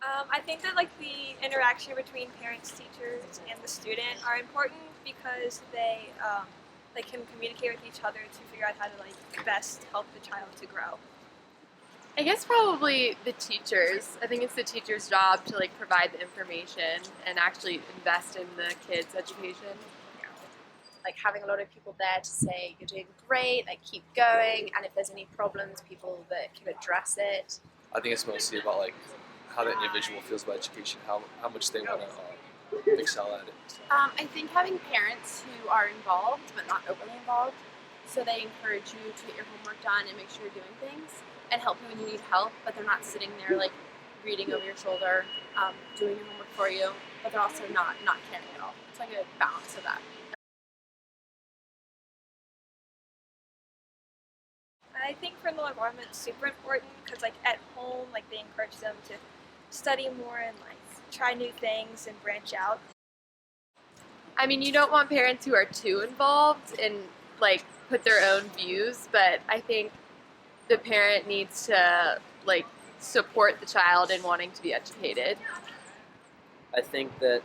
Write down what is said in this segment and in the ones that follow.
I think that like the interaction between parents, teachers, and the student are important because they can communicate with each other to figure out how to like best help the child to grow. I guess probably the teachers. I think it's the teacher's job to like provide the information and actually invest in the kids' education. Like having a lot of people there to say you're doing great, like keep going, and if there's any problems, people that can address it. I think it's mostly about like how the individual feels about education, how much they want to excel at it. I think having parents who are involved but not overly involved, so they encourage you to get your homework done and make sure you're doing things and help you when you need help, but they're not sitting there like reading over your shoulder, doing your homework for you, but they're also not caring at all. It's like a balance of that. I think parental involvement is super important because like at home, like they encourage them to study more and like try new things and branch out. I mean, you don't want parents who are too involved and like put their own views, but I think the parent needs to like support the child in wanting to be educated. I think that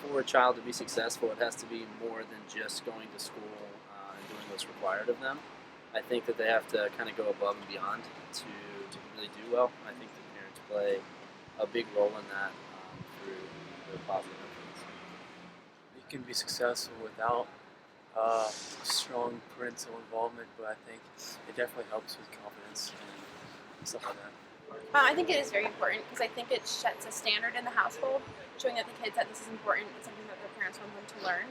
for a child to be successful, it has to be more than just going to school and doing what's required of them. I think that they have to kind of go above and beyond to really do well. I think the parents play a big role in that through the positive influence. You can be successful without strong parental involvement, but I think it definitely helps with confidence and stuff like that. I think it is very important because I think it sets a standard in the household, showing that the kids that this is important. It's something that their parents want them to learn.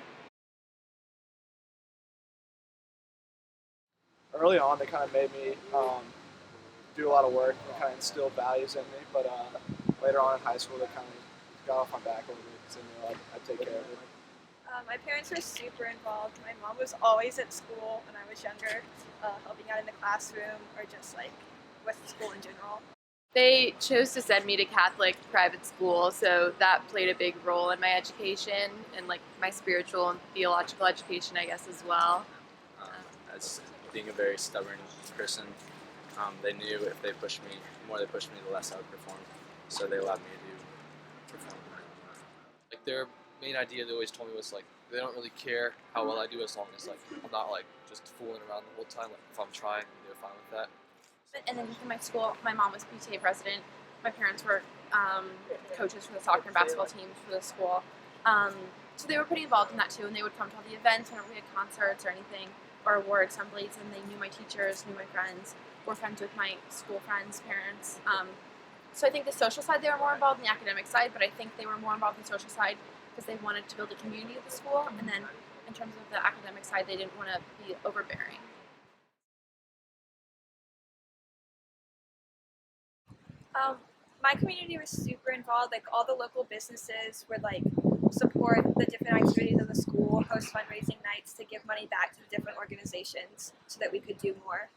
Early on, they kind of made me do a lot of work and kind of instill values in me. But later on in high school, they kind of got off my back a little bit because they knew I'd take care of it. My parents were super involved. My mom was always at school when I was younger, helping out in the classroom or just like with school in general. They chose to send me to Catholic private school, so that played a big role in my education and like my spiritual and theological education, I guess, as well. As being a very stubborn person, they knew if they pushed me, the more they pushed me, the less I would perform. So they allowed me to perform. Like their main idea they always told me was like they don't really care how well I do as long as like I'm not like just fooling around the whole time. Like if I'm trying, they're fine with that. And then in my school, my mom was PTA president. My parents were coaches for the soccer and basketball teams for the school. So they were pretty involved in that too, and they would come to all the events whenever we had concerts or anything, or award assemblies, and they knew my teachers, knew my friends, were friends with my school friends' parents. So I think the social side, they were more involved in the academic side, but I think they were more involved in the social side because they wanted to build a community at the school, and then in terms of the academic side, they didn't want to be overbearing. My community was super involved. Like all the local businesses would like support the different activities of the school, host fundraising nights to give money back to the different organizations so that we could do more.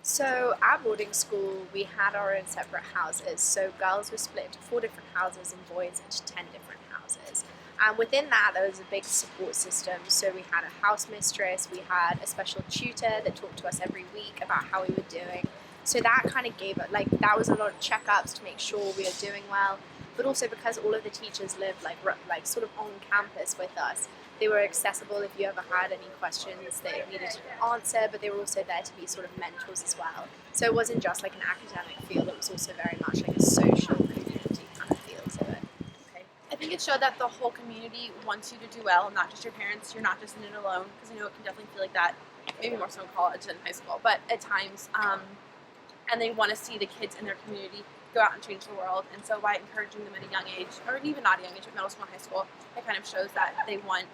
So at boarding school, we had our own separate houses. So girls were split into 4 different houses and boys into 10 different houses. And within that, there was a big support system. So we had a house mistress, we had a special tutor that talked to us every week about how we were doing. So that kind of gave it, like, that was a lot of checkups to make sure we were doing well. But also because all of the teachers lived like sort of on campus with us, they were accessible if you ever had any questions that you needed to answer, but they were also there to be sort of mentors as well. So it wasn't just like an academic feel, it was also very much like a social community kind of feel to it. Okay. I think it showed that the whole community wants you to do well, not just your parents. You're not just in it alone, because I know it can definitely feel like that, maybe more so in college than high school, but at times, and they want to see the kids in their community go out and change the world. And so by encouraging them at a young age, or even not a young age, but middle school and high school, it kind of shows that they want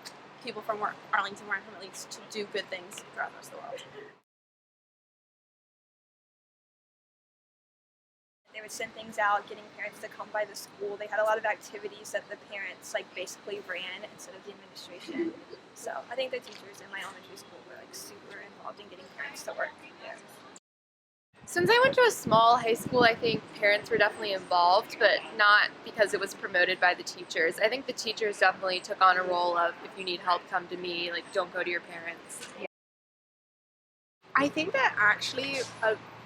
people from Arlington, where I'm from at least, to do good things throughout the rest of the world. They would send things out, getting parents to come by the school. They had a lot of activities that the parents like basically ran instead of the administration. So I think the teachers in my elementary school were like super involved in getting parents to work there. Since I went to a small high school, I think parents were definitely involved, but not because it was promoted by the teachers. I think the teachers definitely took on a role of, if you need help, come to me, like don't go to your parents. I think that actually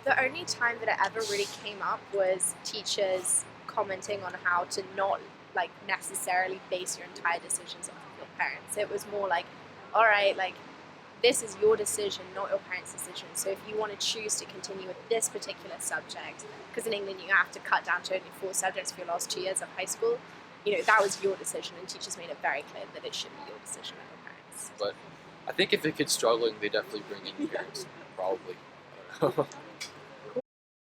The only time that it ever really came up was teachers commenting on how to not like necessarily base your entire decisions off of your parents. It was more like, all right, like this is your decision, not your parents' decision. So if you want to choose to continue with this particular subject, because in England you have to cut down to only 4 subjects for your last 2 years of high school, that was your decision, and teachers made it very clear that it should be your decision, not your parents. But I think if a kid's struggling, they definitely bring in parents, probably. I don't know.